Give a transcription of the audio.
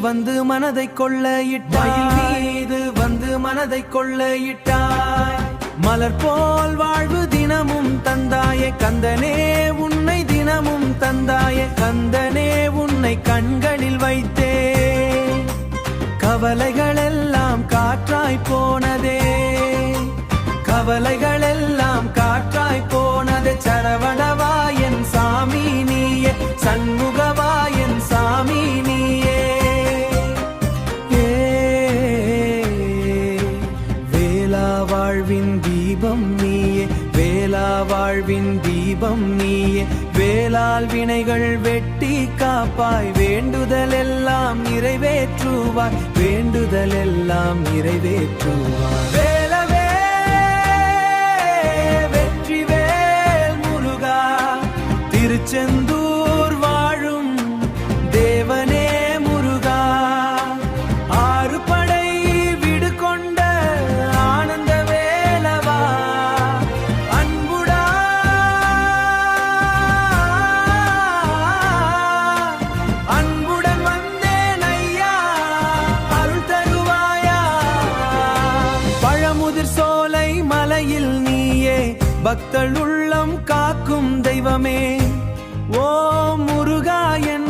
வந்து மனதை கொள்ளையிட்டாய், மீது வந்து மனதை கொள்ளையிட்டாய். மலர் போல் வாழ்வு தினமும் தந்தாயே கந்தனே, உன்னை தினமும் தந்தாயே கந்தனே, உன்னை கண்களில் வைத்தே. கவலைகளெல்லாம் காற்றாய் போனதே, கவலைகளெல்லாம் காற்றாய் போனதே. சரவணவா என் சாமி நீயே, சண்முகவா என் சாமி நீயே. வேளா வாழ்வின் தீபம் நீயே, வேளா வாழ்வின் தீபம் நீயே. வேளால் வினைகள் வெட்டி காப்பாய், வேண்டுதல் எல்லாம் நிறைவேற்றுவாய், வேண்டுதல் எல்லாம் நிறைவேற்றுவாய். வேலவே வெற்றிவேல் முருகா, திருச்செந்தூர் வாழும் தேவனே முருகா. ஆறு படை விடு கொண்ட ஆனந்த வேலவா, அன்புடா அன்புடன் வந்தேன் ஐயா, அருள் தருவாயா. பழமுதிர் சோலை மலையில் நீயே, பக்தள் உள்ளம் காக்கும் தெய்வமே. ஓ முருகா என்